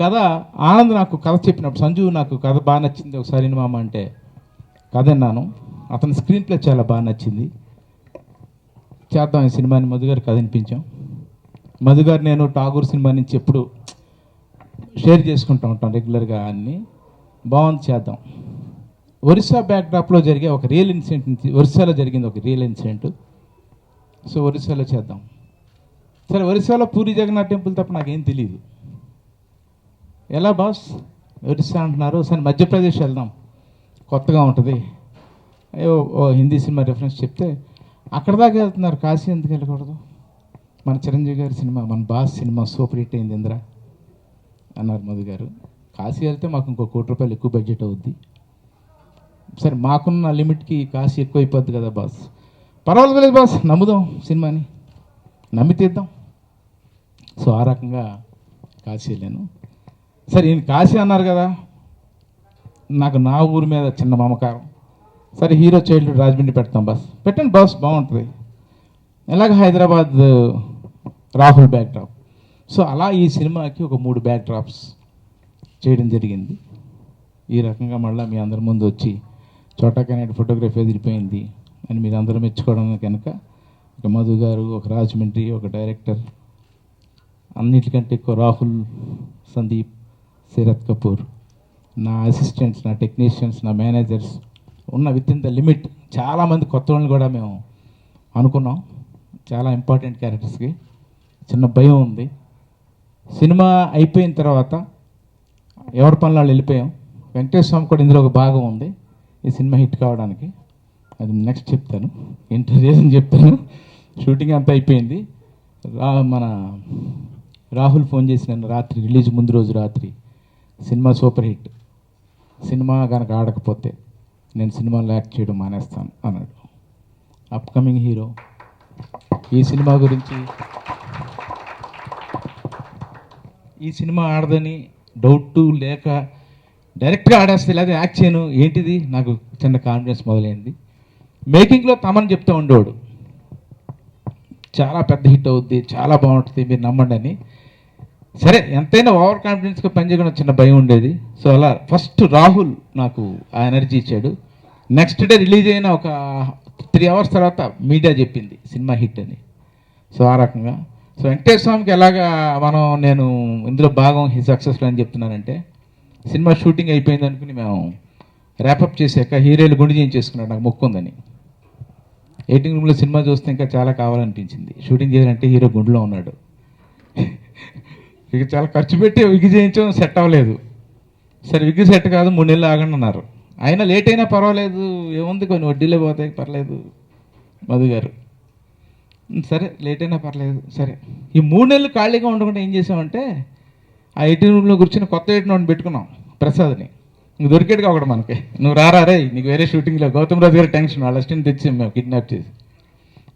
కథ ఆనంద్ నాకు కథ చెప్పినప్పుడు, సంజు నాకు కథ బాగా నచ్చింది ఒకసారి మామ అంటే కథ విన్నాను. అతని స్క్రీన్ ప్లే చాలా బాగా నచ్చింది. చేద్దాం ఈ సినిమాని మధు గారు కథ వినిపించాం. మధు గారు నేను ఠాగూర్ సినిమా నుంచి ఎప్పుడు షేర్ చేసుకుంటూ ఉంటాం రెగ్యులర్గా. అన్నీ బాగుంది, చేద్దాం. ఒరిస్సా బ్యాక్డ్రాప్లో జరిగే ఒక రియల్ ఇన్సిడెంట్, ఒరిస్సాలో జరిగింది ఒక రియల్ ఇన్సిడెంట్. సో ఒరిస్సాలో చేద్దాం. సరే, ఒరిస్సాలో పూరి జగన్నాథ్ టెంపుల్ తప్ప నాకేం తెలియదు. ఎలా బాస్ ఒరిస్సా అంటున్నారు? సరే మధ్యప్రదేశ్ వెళ్దాం, కొత్తగా ఉంటుంది. ఓ హిందీ సినిమా రెఫరెన్స్ చెప్తే అక్కడ దాకా వెళ్తున్నారు, కాశీ ఎందుకు వెళ్ళకూడదు? మన చిరంజీవి గారి సినిమా, మన బాస్ సినిమా సూపర్ హిట్ అయింది ఇంద్ర అన్నారు మధు గారు. కాశీ వెళ్తే మాకు ఇంకో ₹1 ఎక్కువ బడ్జెట్ అవుద్ది. సరే, మాకున్న లిమిట్కి కాశీ ఎక్కువ అయిపోద్ది కదా బాస్. పర్వాలేదు బాస్, నమ్ముదాం సినిమాని, నమ్మి తీద్దాం. సో ఆ రకంగా కాశీ వెళ్ళాను. సరే, ఈయన కాశీ అన్నారు కదా, నాకు నా ఊరి మీద చిన్న మమకారం. సరే, హీరో చైల్డ్హుడ్ రాజమండ్రి పెడతాం బాస్. పెట్టండి బాస్, బాగుంటుంది. ఎలాగ హైదరాబాద్ రాహుల్ బ్యాక్డ్రాప్. సో అలా ఈ సినిమాకి ఒక 3 బ్యాక్డ్రాప్స్ చేయడం జరిగింది. ఈ రకంగా మళ్ళీ మీ అందరి ముందు వచ్చి చోటా కనేటి ఫోటోగ్రఫీ ఎదిరిపోయింది అని మీరు అందరూ మెచ్చుకోవడం కనుక ఒక మధు గారు, ఒక రాజమండ్రి, ఒక డైరెక్టర్, అన్నిటికంటే ఎక్కువ రాహుల్, సందీప్, శరత్ కపూర్, నా అసిస్టెంట్స్, నా టెక్నీషియన్స్, నా మేనేజర్స్ ఉన్న విత్ ఇన్ ద లిమిట్. చాలామంది కొత్త వాళ్ళని కూడా మేము అనుకున్నాం. చాలా ఇంపార్టెంట్ క్యారెక్టర్స్కి చిన్న భయం ఉంది. సినిమా అయిపోయిన తర్వాత ఎవరి పనులు వాళ్ళు వెళ్ళిపోయాం. వెంకటేశ్వర స్వామి కూడా ఇందులో ఒక భాగం ఉంది ఈ సినిమా హిట్ కావడానికి. అది నెక్స్ట్ చెప్తాను, ఇంటర్వ్యూస్ చెప్తాను. షూటింగ్ అంతా అయిపోయింది. మన రాహుల్ ఫోన్ చేసి నన్ను రాత్రి, రిలీజ్ ముందు రోజు రాత్రి, సినిమా సూపర్ హిట్, సినిమా కనుక ఆడకపోతే నేను సినిమాలో యాక్ట్ చేయడం మానేస్తాను అన్నాడు. Upcoming hero. ఈ సినిమా గురించి, ఈ సినిమా ఆడదని డౌట్ లేక డైరెక్ట్గా ఆడేస్తే లేదా యాక్ట్ చేయను ఏంటిది, నాకు చిన్న కాన్ఫిడెన్స్ మొదలైంది. మేకింగ్లో తమని చెప్తూ ఉండేవాడు, చాలా పెద్ద హిట్ అవుద్ది, చాలా బాగుంటుంది, మీరు నమ్మండి అని. సరే, ఎంతైనా ఓవర్ కాన్ఫిడెన్స్గా పనిచేయడం చిన్న భయం ఉండేది. సో అలా ఫస్ట్ రాహుల్ నాకు ఆ ఎనర్జీ ఇచ్చాడు. నెక్స్ట్ డే రిలీజ్ అయిన ఒక 3 hours తర్వాత మీడియా చెప్పింది సినిమా హిట్ అని. సో ఆ రకంగా. సో వెంకటేశ్వర స్వామికి ఎలాగా నేను ఇందులో భాగం సక్సెస్ఫుల్ అని చెప్తున్నానంటే, సినిమా షూటింగ్ అయిపోయింది అనుకుని మేము ర్యాపప్ చేశాక హీరోలు గుండు చేయించేసుకున్నాడు, నాకు మొక్కు ఉందని. ఎడిటింగ్ రూమ్లో సినిమా చూస్తే ఇంకా చాలా కావాలనిపించింది. షూటింగ్ చేయాలంటే హీరో గుండులో ఉన్నాడు. ఇక చాలా ఖర్చు పెట్టి విగ్ చేయించడం సెట్ అవ్వలేదు. సరే, విగ్ సెట్ కాదు, 3 నెలలు ఆగండి అన్నారు. అయినా లేట్ అయినా పర్వాలేదు, ఏముంది, కొన్ని వడ్డీలే పోతాయి, పర్లేదు మధు గారు. సరే, లేట్ అయినా పర్లేదు. సరే, ఈ 3 నెలలు ఖాళీగా ఉండకుండా ఏం చేసామంటే, ఆ ఎడిటింగ్ రూమ్లో కూర్చొని కొత్త ఎడిటింగ్ పెట్టుకున్నాం, ప్రసాద్ని. ఇంక దొరికేట్టుగా ఒకటి మనకి, నువ్వు రారే, నీకు వేరే షూటింగ్లో గౌతమ్ రాజు గారి టెన్షన్, వాళ్ళ అసిస్టెంట్ తెచ్చి మేము కిడ్నాప్ చేసి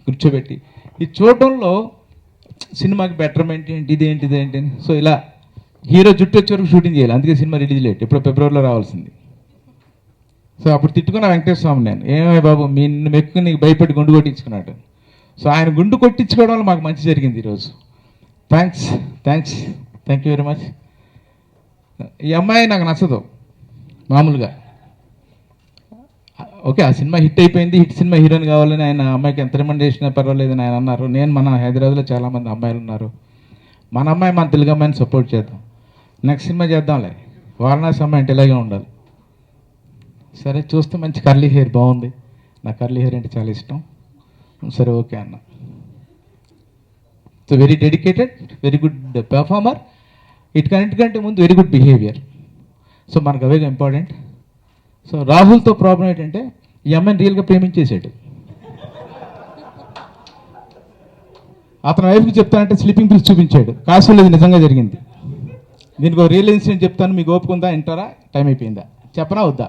కూర్చోబెట్టి ఇది చూడటంలో సినిమాకి బెటర్మెంట్ ఏంటి, ఇదేంటి అని. సో ఇలా హీరో జుట్టు వచ్చే వరకు షూటింగ్ చేయాలి, అందుకే సినిమా రిలీజ్ లేట్, ఇప్పుడు ఫిబ్రవరిలో రావాల్సింది. సో అప్పుడు తిట్టుకున్న వెంకటేశ్వర స్వామి నేను, ఏమై బాబు నిన్ను మెక్కు నీకు భయపెట్టి గుండు కొట్టించుకున్నాడు. సో ఆయన గుండు కొట్టించుకోవడం వల్ల మాకు మంచి జరిగింది ఈరోజు. Thank you very much. ఈ అమ్మాయి నాకు నచ్చదు మామూలుగా. ఓకే, ఆ సినిమా హిట్ అయిపోయింది, హిట్ సినిమా హీరోయిన్ కావాలని ఆయన అమ్మాయికి ఎంత రిమండ్ చేసినా పర్వాలేదని ఆయన అన్నారు. మన హైదరాబాద్లో చాలామంది అమ్మాయిలు ఉన్నారు, మన అమ్మాయి మన తెలుగు అమ్మాయిని సపోర్ట్ చేద్దాం, నెక్స్ట్ సినిమా చేద్దాంలే, వారణాసి అమ్మాయి అంటే ఇలాగే ఉండాలి. సరే, చూస్తే మంచి కర్లీ హెయిర్ బాగుంది, నాకు కర్లీ హెయిర్ అంటే చాలా ఇష్టం. సరే, ఓకే అన్న. So very dedicated, very good performer, ఇటుకంటే ముందు వెరీ గుడ్ బిహేవియర్. సో మనకు అవే ఇంపార్టెంట్. సో రాహుల్తో ప్రాబ్లం ఏంటంటే, ఈ అమ్మాయిని రియల్గా ప్రేమించేసాడు. అతని వైఫ్కి చెప్తానంటే స్లీపింగ్ పిల్స్ చూపించాడు, కాశీలో ఇది నిజంగా జరిగింది. దీనికి ఒక రియల్ ఇన్సిడెంట్ చెప్తాను, మీకు ఓపుకుందా, వింటారా, టైం అయిపోయిందా, చెప్పనా వద్దా?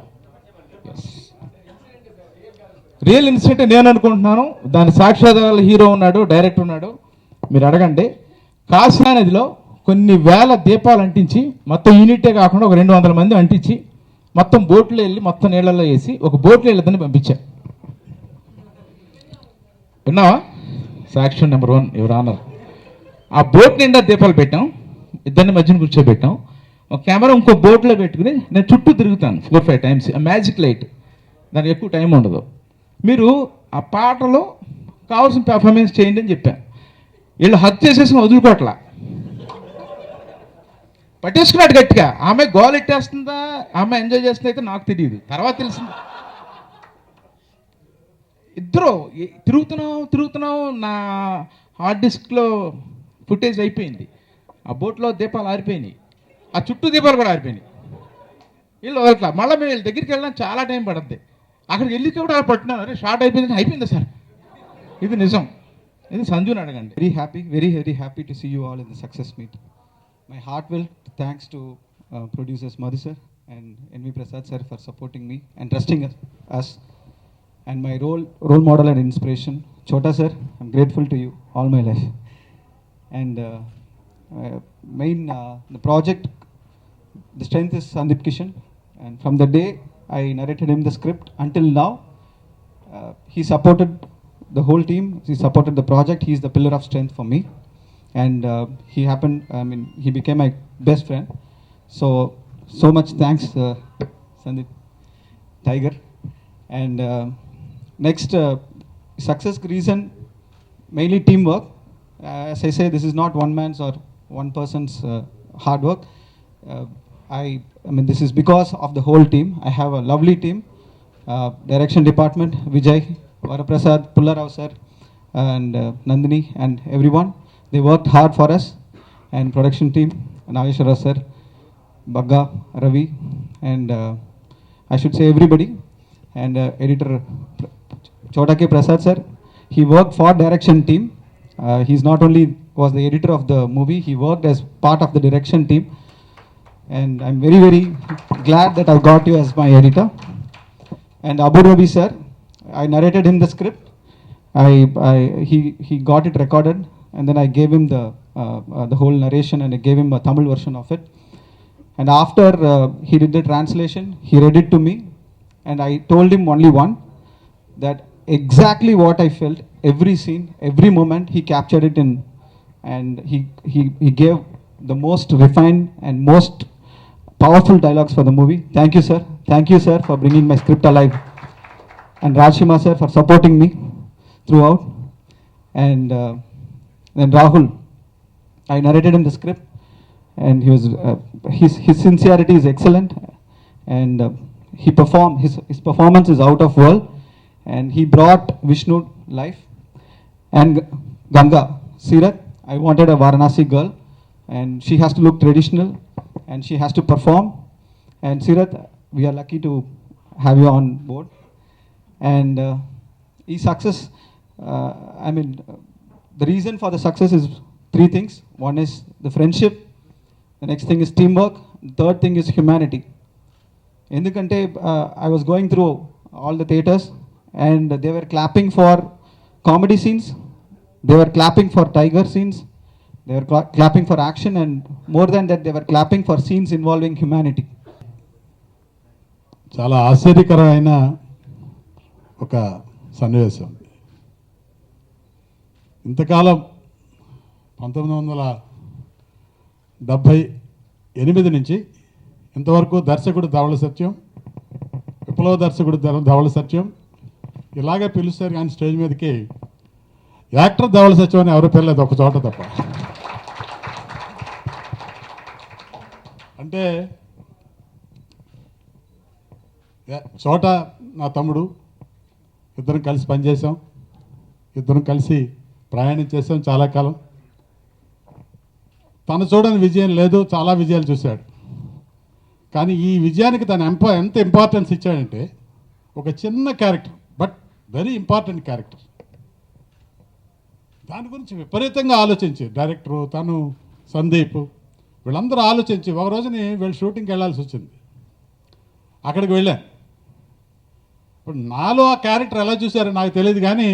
రియల్ ఇన్సిడెంట్ నేను అనుకుంటున్నాను. దాని సాక్ష్యాధారాలు హీరో ఉన్నాడు, డైరెక్టర్ ఉన్నాడు, మీరు అడగండి. కాశీ నదిలో కొన్ని వేల దీపాలు అంటించి, మొత్తం యూనిటే కాకుండా ఒక 200 మంది అంటించి, మొత్తం బోట్లో వెళ్ళి మొత్తం నీళ్ళల్లో వేసి ఒక బోట్లో వెళ్ళదని పంపించా. విన్నావా? సాక్ష్యం నెంబర్ 1 యువర్ ఆనర్. ఆ బోట్ నిండా దీపాలు పెట్టాం, ఇద్దరిని మధ్యన కూర్చోబెట్టాం. ఒక కెమెరా ఇంకో బోట్లో పెట్టుకుని నేను చుట్టూ తిరుగుతాను 4-5 టైమ్స్. మ్యాజిక్ లైట్, దానికి ఎక్కువ టైం ఉండదు. మీరు ఆ పాటలో కావాల్సిన పెర్ఫార్మెన్స్ చేయండి అని చెప్పాను. వీళ్ళు హక్ చేసేసి వదులుకోవట్లా, పట్టేసుకున్నాడు గట్టిగా. ఆమె గోల్ ఎట్టేస్తుందా, ఆమె ఎంజాయ్ చేస్తుందా అయితే నాకు తెలియదు, తర్వాత తెలిసింది. ఇద్దరు తిరుగుతున్నాం. నా హార్డ్ డిస్క్లో ఫుటేజ్ అయిపోయింది. ఆ బోట్లో దీపాలు ఆరిపోయినాయి, ఆ చుట్టూ దీపాలు కూడా ఆరిపోయినాయి. వీళ్ళు వదలట్లా. మళ్ళీ మేము వీళ్ళ దగ్గరికి వెళ్ళడానికి చాలా టైం పడుద్ది. అక్కడికి వెళ్ళి కూడా పట్టున్నాను, అరే షార్ట్ అయిపోయిందా సార్. ఇది నిజం. ఇది సంజుని అడగండి. Very happy to see you all in the success meet. My heartfelt thanks to producers Madhu sir and NV Prasad sir for supporting me and trusting us. And my role model and inspiration, Chota sir, I'm grateful to you all my life. And the project, the strength is Sandeep Kishan. And from the day I narrated him the script until now, he supported the whole team. He supported the project. He is the pillar of strength for me. And he became my best friend. So much thanks, Sandeep Tiger. And next, success reason, mainly teamwork. As I say, this is not one man's or one person's hard work. This is because of the whole team. I have a lovely team. Direction department, Vijay, Varaprasad, Pullarao sir, and Nandini, and everyone. They worked hard for us. And production team, Nageshwara sir, Bagga, Ravi, and I should say everybody. And editor Chota K. Prasad sir, he worked for direction team. He's not only was the editor of the movie, he worked as part of the direction team. And I'm very glad that I got you as my editor. And Abu Rabi sir, I narrated him the script. He got it recorded, and then I gave him the whole narration, and I gave him a Tamil version of it. And after he did the translation, he read it to me, and I told him only one, that exactly what I felt, every scene, every moment, he captured it in, and he gave the most refined and most powerful dialogues for the movie. Thank you sir for bringing my script alive. And Rajshima sir for supporting me throughout. And then Rahul, I narrated him the script, and he was his sincerity is excellent, and his performance is out of world, and he brought Vishnu life. And Ganga Sirat, I wanted a Varanasi girl, and she has to look traditional, and she has to perform. And Sirat, we are lucky to have you on board. And success, the reason for the success is 3 things. One is the friendship, the next thing is teamwork, the third thing is humanity. Endukante I was going through all the theaters, and they were clapping for comedy scenes, they were clapping for tiger scenes, they were clapping for action, and more than that, they were clapping for scenes involving humanity. చాలా ఆశ్చర్యకరమైన ఒక సన్నివేశం. ఇంతకాలం 1978 నుంచి ఇంతవరకు దర్శకుడు ధవళ సత్యం, విప్లవ దర్శకుడు ధవళ సత్యం ఇలాగే పిలుస్తారు, కానీ స్టేజ్ మీదకి యాక్టర్ ధవళ సత్యం అని ఎవరు పిల్లలేదు, ఒక చోట తప్ప. అంటే చోట నా తమ్ముడు, ఇద్దరం కలిసి పనిచేసాం, ఇద్దరం కలిసి ప్రయాణం చేసాం చాలా కాలం. తను చూడని విజయం లేదు, చాలా విజయాలు చూశాడు. కానీ ఈ విజయానికి తను ఎంత ఇంపార్టెన్స్ ఇచ్చాడంటే, ఒక చిన్న character but very important character, దాని గురించి విపరీతంగా ఆలోచించి డైరెక్టరు, తను, సందీప్ వీళ్ళందరూ ఆలోచించి ఒక రోజుని వీళ్ళు షూటింగ్కి వెళ్ళాల్సి వచ్చింది. అక్కడికి వెళ్ళాను. ఇప్పుడు నాలో ఆ క్యారెక్టర్ ఎలా చూశారో నాకు తెలియదు, కానీ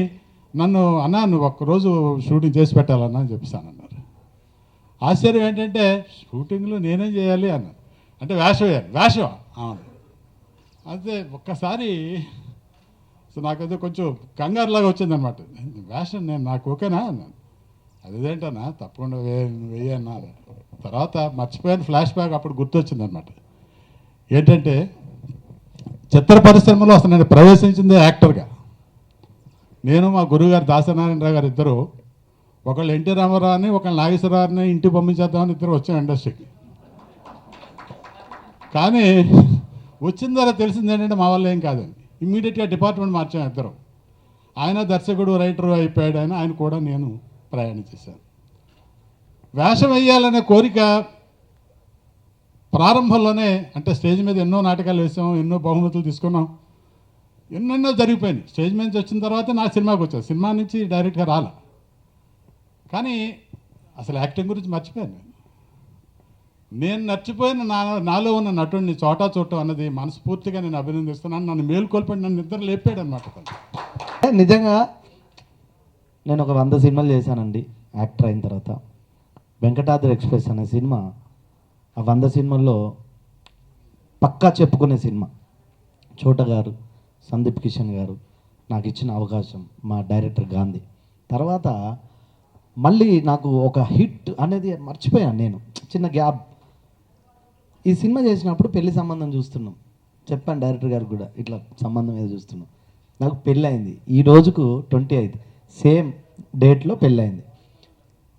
నన్ను అన్నా నువ్వు ఒక్కరోజు షూటింగ్ చేసి పెట్టాలన్నా అని చెప్పానన్నారు. ఆశ్చర్యం ఏంటంటే షూటింగ్లో నేనేం చేయాలి అన్నారు. అంటే వేషం అవును. అదే ఒక్కసారి నాకైతే కొంచెం కంగారులాగా వచ్చిందనమాట. వేషం నాకు ఓకేనా అన్నాను. అదేంటన్నా తప్పకుండా వెయ్యి అన్నారు. తర్వాత మర్చిపోయిన ఫ్లాష్ బ్యాక్ అప్పుడు గుర్తొచ్చింది అనమాట. ఏంటంటే చిత్ర పరిశ్రమలో అసలు నేను ప్రవేశించిందే యాక్టర్గా. నేను మా గురువుగారు దాసనారాయణరావు గారు ఇద్దరు, ఒకళ్ళు ఎన్టీ రామారావుని ఒకళ్ళు నాగేశ్వరరావుని ఇంటికి పంపించేద్దామని ఇద్దరు వచ్చాం ఇండస్ట్రీకి. కానీ వచ్చిన ద్వారా తెలిసింది ఏంటంటే మా వల్ల ఏం కాదండి. ఇమ్మీడియట్గా డిపార్ట్మెంట్ మార్చాం ఇద్దరు. ఆయన దర్శకుడు రైటరు అయిపోయాడు, ఆయన కూడా నేను ప్రయాణం చేశాను. వేషం వేయాలనే కోరిక ప్రారంభంలోనే, అంటే స్టేజ్ మీద ఎన్నో నాటకాలు వేసాం, ఎన్నో బహుమతులు తీసుకున్నాం, ఎన్నెన్నో జరిగిపోయినాయి. స్టేజ్ మీద వచ్చిన తర్వాత నా సినిమాకి వచ్చాను. సినిమా నుంచి డైరెక్ట్గా రాలా. కానీ అసలు యాక్టింగ్ గురించి మర్చిపోయాను. నేను మర్చిపోయిన నాలో ఉన్న నటుడిని చోటా చోట అన్నది మనస్ఫూర్తిగా నేను అభినందిస్తున్నాను. నన్ను మేలుకొల్పడి నన్ను నిద్ర లేపాడు అనమాట. నిజంగా నేను ఒక 100 సినిమాలు చేశానండి యాక్టర్ అయిన తర్వాత. వెంకటాద్రి ఎక్స్ప్రెస్ అనే సినిమా ఆ 100 సినిమాల్లో పక్కా చెప్పుకునే సినిమా. చోట గారు, సందీప్ కిషన్ గారు నాకు ఇచ్చిన అవకాశం, మా డైరెక్టర్ గాంధీ. తర్వాత మళ్ళీ నాకు ఒక హిట్ అనేది మర్చిపోయాను నేను. చిన్న గ్యాప్. ఈ సినిమా చేసినప్పుడు పెళ్లి సంబంధం చూస్తున్నాం. చెప్పాను డైరెక్టర్ గారు కూడా, ఇట్లా సంబంధం ఏదో చూస్తున్నాం. నాకు పెళ్ళి అయింది. ఈ రోజుకు 28 సేమ్ డేట్లో పెళ్ళి అయింది.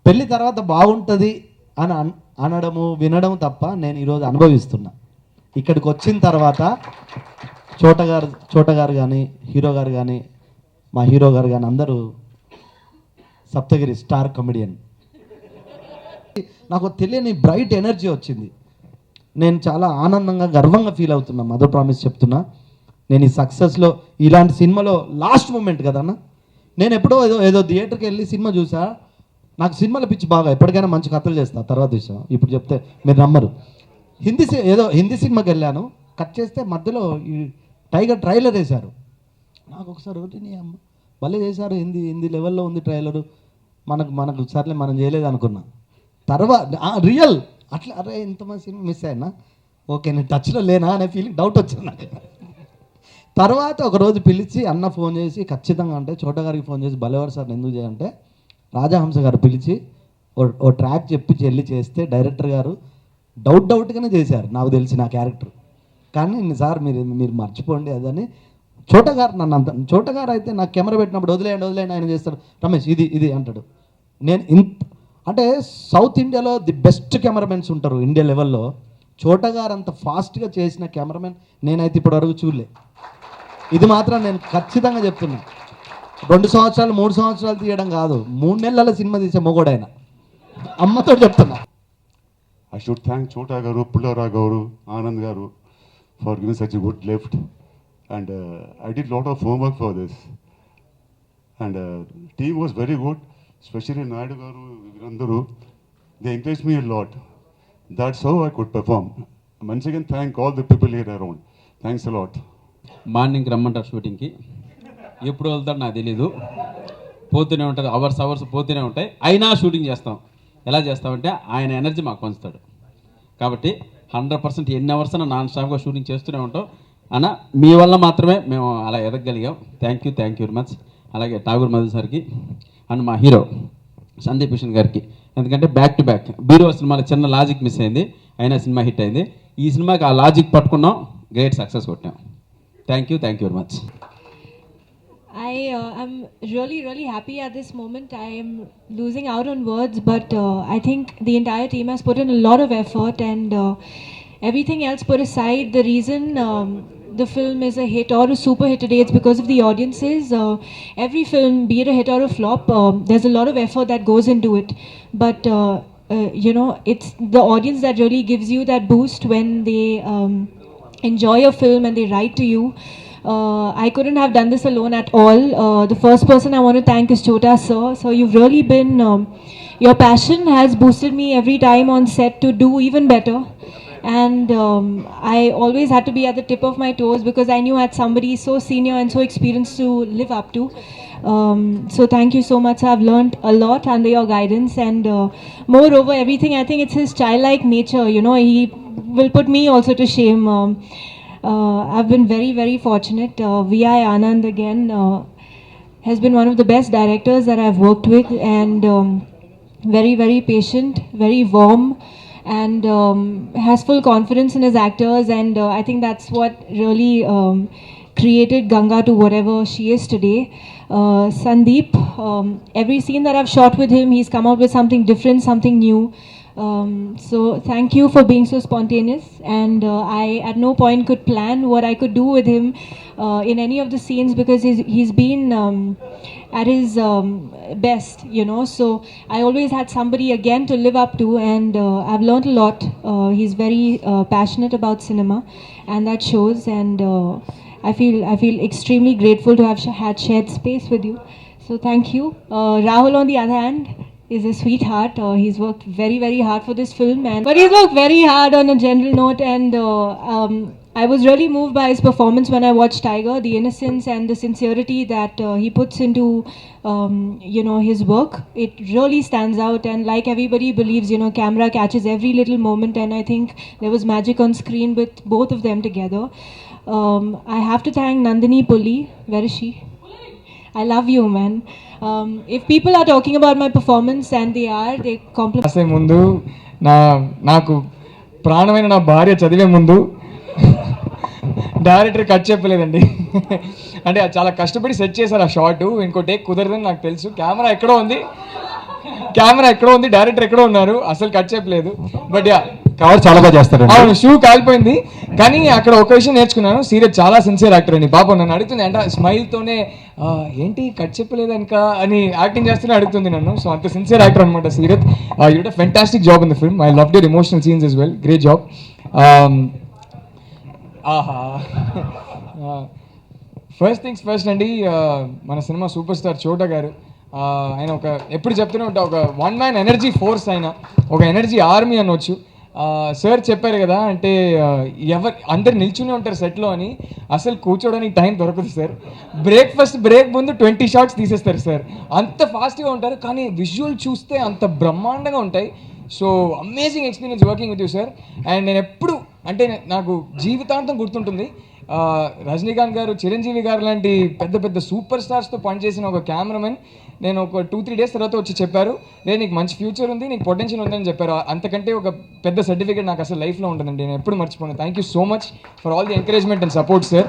పెళ్ళి తర్వాత బాగుంటుంది అని అనడము వినడం తప్ప నేను ఈరోజు అనుభవిస్తున్నా. ఇక్కడికి వచ్చిన తర్వాత చోట గారు కానీ, హీరో గారు కానీ, మా హీరో గారు కానీ అందరూ సప్తగిరి స్టార్ కమెడియన్. నాకు తెలియని బ్రైట్ ఎనర్జీ వచ్చింది. నేను చాలా ఆనందంగా గర్వంగా ఫీల్ అవుతున్నా. మదర్ ప్రామిస్ చెప్తున్నా, నేను ఈ సక్సెస్లో ఇలాంటి సినిమాలో లాస్ట్ మూమెంట్ కదన్నా. నేను ఎప్పుడో ఏదో థియేటర్కి వెళ్ళి సినిమా చూసా. నాకు సినిమాల పిచ్చి బాగా, ఎప్పటికైనా మంచి కథలు చేస్తా. తర్వాత విషయం ఇప్పుడు చెప్తే మీరు నమ్మరు. హిందీ సినిమాకి వెళ్ళాను. కట్ చేస్తే మధ్యలో ఈ టైగర్ ట్రైలర్ వేశారు. నాకు ఒకసారి ఒకటి అమ్మ భలే చేశారు, హిందీ లెవెల్లో ఉంది ట్రైలరు. మనకు సర్లే మనం చేయలేదు అనుకున్నా. తర్వాత రియల్ అట్లా, అరే ఇంతమంది సినిమా మిస్ అయినా, ఓకే నేను టచ్లో లేనా అనే ఫీలింగ్, డౌట్ వచ్చింది నాకు. తర్వాత ఒకరోజు పిలిచి అన్న ఫోన్ చేసి, ఖచ్చితంగా అంటే చోట గారికి ఫోన్ చేసి, భలేవారు సార్ ఎందుకు చేయంటే, రాజహంస గారు పిలిచి ఓ ట్రాక్ చెప్పి చెల్లి చేస్తే డైరెక్టర్ గారు డౌట్గానే చేశారు నాకు తెలిసి నా క్యారెక్టర్. కానీ సార్ మీరు మర్చిపోండి అదని చోట గారు నన్ను అంత. చోట గారు అయితే నాకు కెమెరా పెట్టినప్పుడు వదిలేయండి ఆయన చేస్తాడు, రమేష్ ఇది అంటాడు. నేను అంటే సౌత్ ఇండియాలో ది బెస్ట్ కెమెరామెన్స్ ఉంటారు ఇండియా లెవెల్లో. చోట గారు అంత ఫాస్ట్గా చేసిన కెమెరామెన్ నేనైతే ఇప్పటివరకు చూడలే. ఇది మాత్రం నేను ఖచ్చితంగా చెప్తున్నా. 2 సంవత్సరాలు 3 సంవత్సరాలు తీయడం కాదు, 3 నెలల సినిమా తీసే మొగోడైనా. అమ్మతో చెప్తున్నా. I should thank Chota Garu, Pullara Garu, Anand Garu for giving such a good lift. And I did a lot of homework for this. And team was very good, especially Naidu Garu, Viranduru. They encouraged me a lot. That's how I could perform. Once again, thank all the people here around. Thanks a lot. Morning రమ్మంటారు షూటింగ్కి, ఎప్పుడు వెళ్తాడు నాకు తెలీదు. పోతూనే ఉంటారు, hours పోతూనే ఉంటాయి. అయినా షూటింగ్ చేస్తాం. ఎలా చేస్తామంటే ఆయన ఎనర్జీ మాకు పంచుతాడు. కాబట్టి 100% ఎన్ని అవర్స్ అయినా నాన్ స్టాప్గా షూటింగ్ చేస్తూనే ఉంటాం. అన్న మీ వల్ల మాత్రమే మేము అలా ఎదగలిగాం. Thank you very much. అలాగే ఠాగూర్ మధు సార్కి అండ్ మా హీరో సందీప్ కిషన్ గారికి. ఎందుకంటే బ్యాక్ టు బ్యాక్ బీరో సినిమాలో చిన్న లాజిక్ మిస్ అయింది, అయినా సినిమా హిట్ అయింది. ఈ సినిమాకి ఆ లాజిక్ పట్టుకున్నాం, గ్రేట్ సక్సెస్ కొట్టాం. Thank you very much. I'm really happy at this moment. I am losing out on words, but I think the entire team has put in a lot of effort, and everything else put aside, the reason the film is a hit or a super hit today, it's because of the audiences. Every film, be it a hit or a flop, there's a lot of effort that goes into it, but it's the audience that really gives you that boost when they enjoy a film and they write to you. I couldn't have done this alone at all. The first person I want to thank is Chota sir. So you've really been, your passion has boosted me every time on set to do even better. And I always had to be at the tip of my toes because I knew I had somebody so senior and so experienced to live up to. So thank you so much. I've learned a lot under your guidance, and moreover everything, I think it's his childlike nature. He will put me also to shame. I've been very fortunate. V.I. Anand again has been one of the best directors that I've worked with, and very patient, very warm, and has full confidence in his actors, and I think that's what really created Ganga to whatever she is today. Sandeep, every scene that I've shot with him, he's come out with something different, something new. So thank you for being so spontaneous, and I at no point could plan what I could do with him in any of the scenes, because he's been at his best, you know. So I always had somebody again to live up to, and I've learned a lot. He's very passionate about cinema, and that shows. And I feel extremely grateful to have had shared space with you. So thank you. Rahul, on the other hand, is a sweetheart. He's worked very, very hard for this film, but he's worked very hard on a general note, and I was really moved by his performance when I watched Tiger. The innocence and the sincerity that he puts into his work, it really stands out. And like everybody believes, camera catches every little moment, and I think there was magic on screen with both of them together. I have to thank Nandini Pulli. Where is she? I love you, man. If people are talking about my performance, and they compliment. రాసే ముందు నాకు ప్రాణమైన నా భార్య చదివే ముందు director cut చెప్పలేదండి. అంటే అది చాలా కష్టపడి సెట్ చేశారు ఆ షార్ట్. ఇంకో టేక్ కుదరదని నాకు తెలుసు. కెమెరా ఎక్కడో ఉంది, డైరెక్టర్ ఎక్కడో ఉన్నారు, అసలు కట్ చెప్పలేదు. బట్ యా, కవర్ చాలా బాగా చేస్తారు. అవును, షూ కాలిపోయింది. కానీ అక్కడ ఒక విషయం నేర్చుకున్నాను, సీరియస్ చాలా సిన్సియర్ యాక్టర్ అండి. పాపం నన్ను అడుగుతుంది అంటే స్మైల్తోనే ఏంటి కట్ చెప్పలేదు ఇంకా అని యాక్టింగ్ చేస్తూనే అడుగుతుంది నన్ను. సో అంత సిన్సియర్ యాక్టర్ అనమాట Seerat. You did a fantastic job in the film. I loved your emotional scenes as well. Great job. First things first అండి, మన సినిమా సూపర్ స్టార్ చోటా గారు, ఆయన ఎప్పుడు చెప్తూనే ఉంటా, ఒక వన్ మ్యాన్ ఎనర్జీ ఫోర్స్, ఆయన ఒక ఎనర్జీ ఆర్మీ అనొచ్చు. సార్ చెప్పారు కదా, అంటే అందరు నిల్చునే ఉంటారు సెట్లో అని, అసలు కూర్చోడానికి టైం దొరకదు సార్. బ్రేక్ ముందు 20 షాట్స్ తీసేస్తారు సార్, అంత ఫాస్ట్గా ఉంటారు. కానీ విజువల్ చూస్తే అంత బ్రహ్మాండంగా ఉంటాయి. So amazing experience working with you sir. And నేను ఎప్పుడు అంటే నాకు జీవితాంతం గుర్తుంటుంది, రజనీకాంత్ గారు, చిరంజీవి గారు లాంటి పెద్ద పెద్ద సూపర్ స్టార్స్తో పనిచేసిన ఒక కెమెరామెన్ నేను ఒక 2-3 డేస్ తర్వాత వచ్చి చెప్పారు, నేను నీకు మంచి ఫ్యూచర్ ఉంది, నీకు పొటెన్షియల్ ఉందని చెప్పారు. అంతకంటే ఒక పెద్ద సర్టిఫికేట్ నాకు అసలు లైఫ్లో ఉంటుందండి, నేను ఎప్పుడు మర్చిపోను. Thank you so much for all the encouragement and support sir.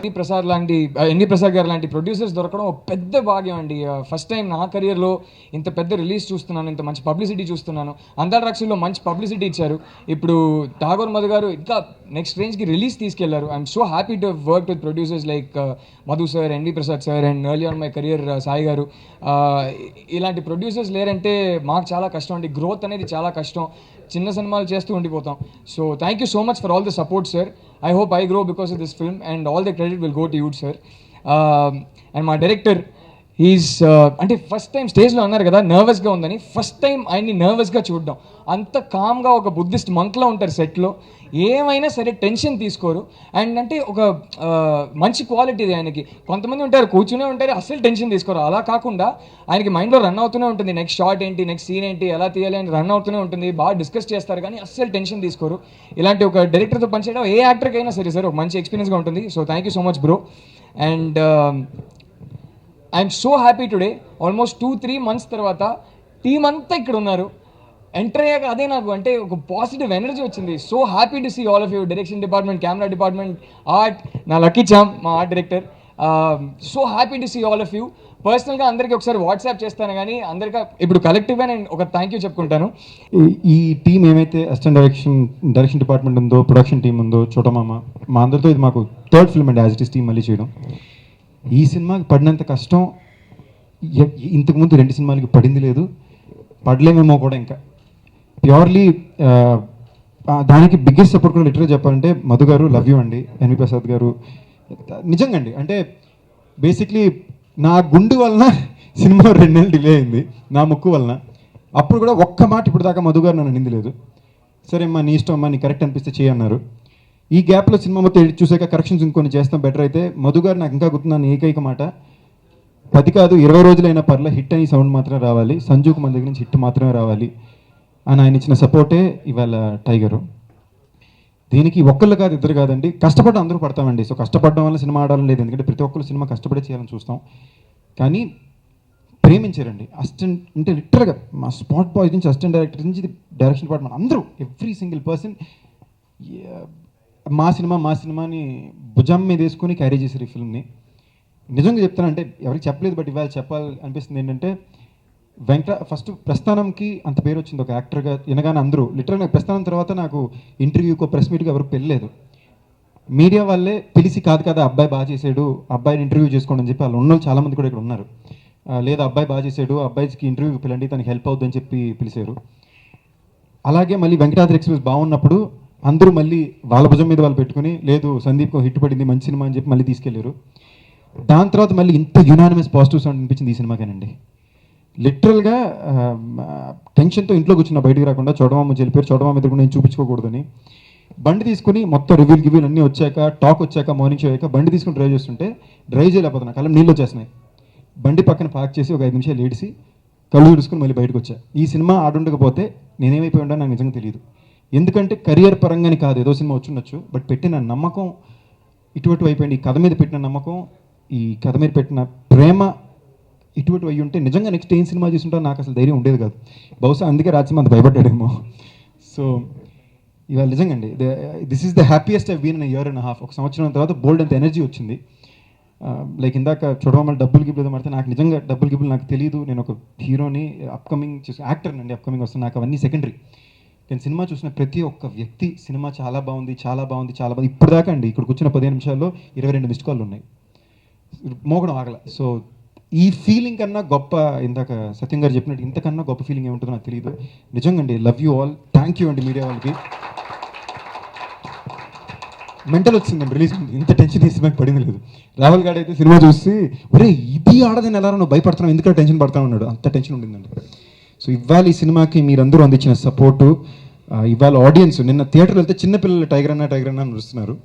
NV Prasad garu లాంటి ప్రొడ్యూసర్స్ దొరకడం ఒక పెద్ద భాగ్యం అండి. ఫస్ట్ టైం నా కెరియర్లో ఇంత పెద్ద రిలీజ్ చూస్తున్నాను, ఇంత మంచి పబ్లిసిటీ చూస్తున్నాను. అంతర్రాక్షిలో మంచి పబ్లిసిటీ ఇచ్చారు. ఇప్పుడు ఠాగూర్ మధు గారు ఇంకా నెక్స్ట్ రేంజ్కి రిలీజ్ తీసుకెళ్లారు. I'm so happy to work with producers like Madhu sir, NV Prasad sir, and early on my career Sai garu. ఇలాంటి ప్రొడ్యూసర్స్ లేరంటే మాకు చాలా కష్టం అండి. గ్రోత్ అనేది చాలా కష్టం, చిన్న సినిమాలు చేస్తూ ఉండిపోతాం. So thank you so much for all the support sir. I hope I grow because of this film, and all the credit will go to you sir. And మా డైరెక్టర్, ఈజ్ అంటే first time స్టేజ్లో అన్నారు కదా నర్వస్గా ఉందని, first time ఆయన్ని నర్వస్గా చూడడం. అంత కామ్గా ఒక బుద్ధిస్ట్ మంక్లో ఉంటారు సెట్లో, ఏమైనా సరే టెన్షన్ తీసుకోరు. అండ్ అంటే ఒక మంచి క్వాలిటీ ఇది ఆయనకి. కొంతమంది ఉంటారు కూర్చునే ఉంటారు, అస్సలు టెన్షన్ తీసుకోరు. అలా కాకుండా ఆయనకి మైండ్లో రన్ అవుతూనే ఉంటుంది, నెక్స్ట్ షాట్ ఏంటి, నెక్స్ట్ సీన్ ఏంటి, ఎలా తీయాలి అని రన్ అవుతూనే ఉంటుంది. బాగా డిస్కస్ చేస్తారు కానీ అస్సలు టెన్షన్ తీసుకోరు. ఇలాంటి ఒక డైరెక్టర్తో పనిచేయడం ఏ యాక్టర్కి అయినా సరే సార్ ఒక మంచి ఎక్స్పీరియన్స్గా ఉంటుంది. So thank you so much bro. And I'm so happy today, almost 2-3 months తర్వాత టీం అంతా ఇక్కడ ఉన్నారు. ఎంటర్ అయ్యాక అదే నాకు అంటే ఒక పాజిటివ్ ఎనర్జీ వచ్చింది. So happy to see all of you, direction department, camera department, art, నా లక్కీ చామ్ మా art director. So happy to see all of you. పర్సనల్గా అందరికీ ఒకసారి వాట్సాప్ చేస్తాను, కానీ అందరికీ ఇప్పుడు కలెక్టివ్గా నేను ఒక థ్యాంక్ యూ చెప్పుకుంటాను. ఈ టీం ఏమైతే అసిస్టెంట్ డైరెక్షన్ డిపార్ట్మెంట్ ఉందో, ప్రొడక్షన్ టీం ఉందో, చోటమామ, మా అందరితో ఇది మాకు 3rd ఫిల్మ్ అండి యాజ్ ఇట్ ఈస్ టీం మళ్ళీ చేయడం. ఈ సినిమాకి పడినంత కష్టం ఇంతకుముందు 2 సినిమాలకి పడింది లేదు, పడలేమేమో కూడా. ఇంకా ప్యూర్లీ దానికి బిగ్గెస్ట్ సపోర్ట్ కూడా లిటరల్గా చెప్పాలంటే మధు గారు, లవ్ యూ అండి. ఎన్వి ప్రసాద్ గారు నిజంగా అండి, అంటే బేసిక్లీ నా గుండు వలన సినిమా 2 నెలలు డిలే అయింది, నా ముక్కు వలన. అప్పుడు కూడా ఒక్క మాట ఇప్పుడు దాకా మధు గారు నన్ను నిందలేదు. సరే అమ్మా నీ ఇష్టం అమ్మా, నీ కరెక్ట్ అనిపిస్తే చేయన్నారు. ఈ గ్యాప్లో సినిమా మొత్తం ఎడిట్ చూసాక కరెక్షన్స్ ఇంకొన్ని చేస్తాం బెటర్ అయితే, మధు గారు నాకు ఇంకా గుర్తున్నాను ఏకైక మాట, 10 కాదు 20 రోజులైనా పర్లే హిట్ అని సౌండ్ మాత్రమే రావాలి, సంజుకు మన దగ్గర నుంచి హిట్ మాత్రమే రావాలి అని ఆయన ఇచ్చిన సపోర్టే ఇవాళ టైగరు. దీనికి ఒక్కళ్ళు కాదు, ఇద్దరు కాదండి, కష్టపడ్డం అందరూ పడతామండి. సో కష్టపడడం వల్ల సినిమా ఆడాలని లేదు, ఎందుకంటే ప్రతి ఒక్కరు సినిమా కష్టపడే చేయాలని చూస్తాం. కానీ ప్రేమించారండి. అసిస్టెంట్ అంటే లిటరల్గా మా స్పాట్ బాయ్ నుంచి అసిస్టెంట్ డైరెక్టర్ నుంచి డైరెక్షన్ డిపార్ట్మెంట్ అందరూ ఎవ్రీ సింగిల్ పర్సన్ మా సినిమాని భుజం మీద వేసుకొని క్యారీ చేశారు ఈ ఫిల్మ్ని. నిజంగా చెప్తానంటే ఎవరికి చెప్పలేదు, బట్ ఇవాళ చెప్పాలి అనిపిస్తుంది. ఏంటంటే ఫస్ట్ ప్రస్థానంకి అంత పేరు వచ్చింది ఒక యాక్టర్గా వినగానే అందరూ లిటరల్గా ప్రస్థానం తర్వాత నాకు ఇంటర్వ్యూకో ప్రెస్ మీట్కి ఎవరికి పెళ్ళలేదు. మీడియా వాళ్ళే పిలిచి కాదు కదా అబ్బాయి బాగా చేశాడు, అబ్బాయిని ఇంటర్వ్యూ చేసుకోండి అని చెప్పి వాళ్ళు ఉన్న చాలామంది కూడా ఇక్కడ ఉన్నారు. లేదా అబ్బాయి బాగా చేశాడు, అబ్బాయికి ఇంటర్వ్యూకి పిల్లండి, తనకి హెల్ప్ అవుతుందని చెప్పి పిలిచారు. అలాగే మళ్ళీ వెంకటాద్రి ఎక్స్ప్రెస్ బాగున్నప్పుడు అందరూ మళ్ళీ వాళ్ళ భుజం మీద వాళ్ళు పెట్టుకుని లేదు సందీప్కి హిట్ పడింది మంచి సినిమా అని చెప్పి మళ్ళీ తీసుకెళ్లారు. దాని తర్వాత మళ్ళీ ఇంత యునానిమస్ పాజిటివ్ సౌండ్ అనిపించింది ఈ సినిమాకేనండి. లిటరల్గా టెన్షన్తో ఇంట్లో కూర్చున్న బయటికి రాకుండా చోటమామ చెల్లిపోయారు, చోటమామ ఎదురు నేను చూపించుకోకూడదని బండి తీసుకుని మొత్తం రివ్యూలు అన్నీ వచ్చాక టాక్ వచ్చాక మార్నింగ్ షో అయ్యాక బండి తీసుకుని డ్రైవ్ చేస్తుంటే డ్రైవ్ చేయలేకపోతున్నా, కళ్ళం నీళ్ళు వచ్చేస్తున్నాయి. బండి పక్కన పార్క్ చేసి ఒక 5 నిమిషాలు ఏడిసి కళ్ళు చూసుకుని మళ్ళీ బయటకు వచ్చా. ఈ సినిమా ఆడుండకపోతే నేనేమైపోయి ఉండో నాకు నిజంగా తెలియదు. ఎందుకంటే కెరియర్ పరంగానే కాదు, ఏదో సినిమా వచ్చుండొచ్చు, బట్ పెట్టిన నమ్మకం ఇటువంటి అయిపోయింది. ఈ కథ మీద పెట్టిన నమ్మకం, ఈ కథ మీద పెట్టిన ప్రేమ ఇటువంటి అయ్యి ఉంటే నిజంగా నెక్స్ట్ ఏం సినిమా చేసుంటో నాకు అసలు ధైర్యం ఉండేది కాదు. బహుశా అందుకే రాజ్యం అంత భయపడ్డాడేమో. సో ఇవాళ నిజంగా అండి this is the happiest I been in year and half. ఒక సంవత్సరం తర్వాత బోల్డ్ అంత ఎనర్జీ వచ్చింది. లైక్ ఇందాక చూడమని డబ్బులు గిబ్బులు పడితే నాకు నిజంగా డబ్బులు గిబ్బులు నాకు తెలియదు. నేను ఒక హీరోని అప్కమింగ్ యాక్టర్ అండి, అప్కమింగ్ వస్తాను, నాకు అవన్నీ సెకండరీ. నేను సినిమా చూసిన ప్రతి ఒక్క వ్యక్తి సినిమా చాలా బాగుంది చాలా బాగుంది చాలా బాగుంది ఇప్పుడు దాకా అండి ఇక్కడికి వచ్చిన 15 నిమిషాల్లో 22 మిస్డ్ కాల్లు ఉన్నాయి, మోగడం ఆగల. సో ఈ ఫీలింగ్ కన్నా గొప్ప, ఇందాక సత్యం గారు చెప్పినట్టు ఇంతకన్నా గొప్ప ఫీలింగ్ ఏముంటుందో నాకు తెలియదు. నిజంగా అండి love you all, thank you అండి మీడియా వాళ్ళకి. మెంటల్ వచ్చిందండి రిలీజ్ ఉంది, ఇంత టెన్షన్ ఈ సినిమాకి పడింది లేదు. రాహుల్ గారు అయితే సినిమా చూసి ఒరే ఇది ఆడదని ఎలా నువ్వు భయపడుతున్నావు, ఎందుకంటే టెన్షన్ పడతా ఉన్నాడు, అంత టెన్షన్ ఉండిందండి. సో ఇవాళ ఈ సినిమాకి మీరందరూ అందించిన సపోర్టు, ఇవాళ ఆడియన్స్ నిన్న థియేటర్లో వెళ్తే చిన్నపిల్లలు టైగర్ అన్న అని నడుస్తున్నారు.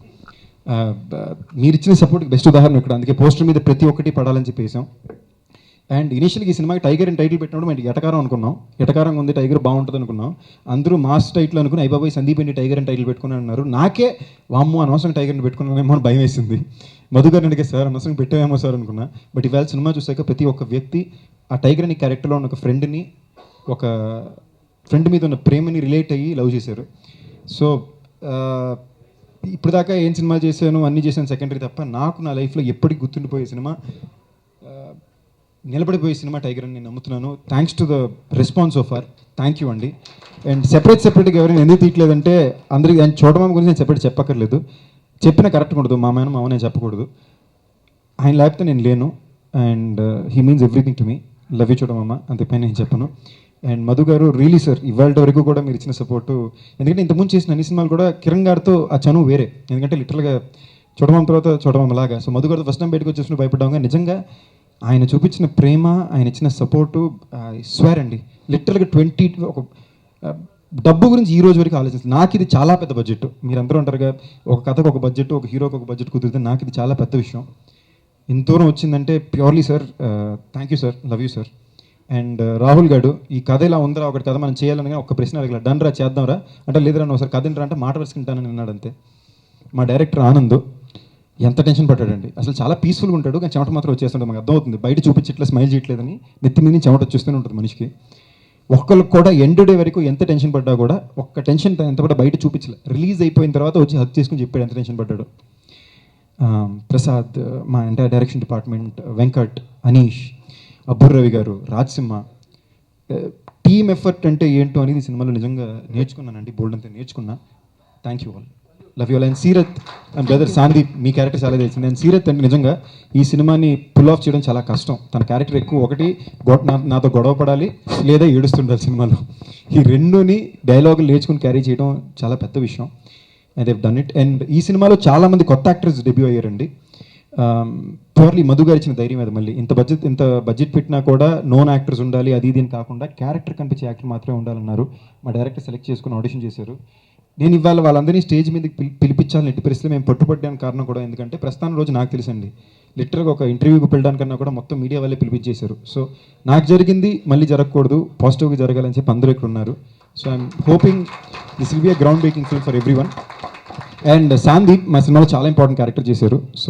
మీరు ఇచ్చిన సపోర్ట్కి బెస్ట్ ఉదాహరణ ఇక్కడ, అందుకే పోస్టర్ మీద ప్రతి ఒక్కటి పడాలని చెప్పేసాం. అండ్ ఇనిషియల్గా ఈ సినిమాకి టైగర్ అని టైటిల్ పెట్టినప్పుడు మేము ఎటకారం అనుకున్నాం, ఎటకారంగా ఉంది టైగర్ బాగుంటుంది అనుకున్నాం. అందరూ మాస్ టైటిల్ అనుకుని అయిబాబాయ్ సందీప్ అండి టైగర్ అని టైటిల్ పెట్టుకుని అన్నారు. నాకే వామ్మో అనవసరం టైగర్ని పెట్టుకున్నానేమో అని భయం వేసింది. మధు గారిని అడిగే సార్ అనవసరం పెట్టామేమో సార్ అనుకున్నా. బట్ ఇవాళ సినిమా చూసాక ప్రతి ఒక్క వ్యక్తి ఆ టైగర్ అని క్యారెక్టర్లో ఉన్న ఒక ఫ్రెండ్ని, ఒక ఫ్రెండ్ మీద ఉన్న ప్రేమని రిలేట్ అయ్యి లవ్ చేశారు. సో ఇప్పుడు దాకా ఏం సినిమా చేశాను అన్నీ చేశాను సెకండరీ తప్ప, నాకు నా లైఫ్లో ఎప్పటికి గుర్తుండిపోయే సినిమా, నిలబడిపోయే సినిమా టైగర్ అని నేను నమ్ముతున్నాను. Thanks to the response of our, thank you అండి. అండ్ సెపరేట్గా ఎవరైనా ఎందుకు తీయట్లేదంటే అందరికీ ఆయన చూడమని గురించి నేను సెపరేట్ చెప్పక్కర్లేదు, చెప్పినా కరెక్ట్గా ఉండదు. మా నేను చెప్పకూడదు, ఆయన లేకపోతే నేను లేను. And he means everything to me, love you చూడమమ్మ, అంతపైన నేను చెప్పను. అండ్ మధు గారు రియలీ సార్ ఇవాళ వరకు కూడా మీరు ఇచ్చిన సపోర్టు, ఎందుకంటే ఇంతకుముందు చేసిన అన్ని సినిమాలు కూడా కిరణ్ గారితో ఆ చనువు వేరే, ఎందుకంటే లిటరల్గా చూడమమ్మ తర్వాత చూడమమ్మ లాగా. సో మధు గారితో ఫస్ట్ టైం బయటకు వచ్చేసిన భయపడ్డాము, నిజంగా ఆయన చూపించిన ప్రేమ, ఆయన ఇచ్చిన సపోర్టు స్వేర్ అండి. లిటరల్గా ఒక డబ్బు గురించి ఈ రోజు వరకు ఆలోచిస్తుంది. నాకు ఇది చాలా పెద్ద బడ్జెట్, మీరందరూ అంటారుగా ఒక కథకు ఒక బడ్జెట్, ఒక హీరోకి ఒక బడ్జెట్ కుదిరితే నాకు ఇది చాలా పెద్ద విషయం. ఇంత దూరం వచ్చిందంటే purely sir thank you sir, love you sir. And Rahul గారు ఈ కథ ఇలా ఉందిరా, ఒకటి కథ మనం చేయాలని ఒక ప్రశ్న అడగల, డన్ రా చేద్దాంరా అంటే లేదురా నువ్వు ఒకసారి కథ ఏంట్రా అంటే మాట వరుసుకుంటానని అన్నాడు అంతే. మా డైరెక్టర్ ఆనంద్ ఎంత టెన్షన్ పడ్డాడండి, అసలు చాలా పీస్ఫుల్గా ఉంటాడు కానీ చెమట మాత్రం వచ్చేస్తుంటుంది, మాకు అర్థమవుతుంది. బయట చూపించట్లే స్మైల్ చేయట్లేదని నెత్తి మీద చెమట వచ్చేస్తూనే ఉంటుంది మనిషికి. ఒక్కరికి కూడా ఎండ్ డే వరకు ఎంత టెన్షన్ పడ్డా కూడా ఒక్క టెన్షన్ ఎంత కూడా బయట చూపించలే, రిలీజ్ అయిపోయిన తర్వాత వచ్చి హక్ చేసుకుని చెప్పాడు ఎంత టెన్షన్ పడ్డాడు. ప్రసాద్, మా entire direction department, Venkat, Anish, Abburi Ravi గారు, రాజ్సింహ, టీమ్ ఎఫర్ట్ అంటే ఏంటో అనేది సినిమాలో నిజంగా నేర్చుకున్నానండి, బోల్డ్ అంతా నేర్చుకున్నా. Thank you all, love you all. And Seerat and brother Sandeep, me character చాలా తెలిసింది. అండ్ సీరత్ అంటే నిజంగా ఈ సినిమాని పుల్ ఆఫ్ చేయడం చాలా కష్టం. తన క్యారెక్టర్ ఎక్కువ, ఒకటి నాతో గొడవ పడాలి లేదా ఏడుస్తుండాలి సినిమాలో, ఈ రెండుని డైలాగులు నేర్చుకుని క్యారీ చేయడం చాలా పెద్ద విషయం. And Dev done it. And ఈ సినిమాలో చాలామంది కొత్త యాక్టర్స్ డెబ్యూ అయ్యారండి. ప్యూర్లీ మధు గారు ఇచ్చిన ధైర్యం మీద, మళ్ళీ ఇంత బడ్జెట్ పెట్టినా కూడా నోన్ యాక్టర్స్ ఉండాలి అది ఇది అని కాకుండా క్యారెక్టర్ కనిపించే యాక్టర్ మాత్రమే ఉండాలన్నారు. మా డైరెక్టర్ సెలెక్ట్ చేసుకుని ఆడిషన్ చేశారు. నేను ఇవాళ వాళ్ళందరినీ స్టేజ్ మీద పిలిపించాలని ఎట్టి పరిస్థితులు మేము పట్టుపడ్డానికి కారణం కూడా ఎందుకంటే ప్రస్థానం రోజు నాకు తెలుసండి, లిటరల్గా ఒక ఇంటర్వ్యూకి వెళ్ళడానికన్నా కూడా మొత్తం మీడియా వాళ్ళే పిలిపించేశారు. సో నాకు జరిగింది మళ్ళీ జరగకూడదు, పాజిటివ్గా జరగాలని చెప్పి అందరూ ఇక్కడ ఉన్నారు. So I'm hoping this will be a ground breaking film for every one. And Sandeep మా సినిమాలో చాలా ఇంపార్టెంట్ క్యారెక్టర్ చేశారు. సో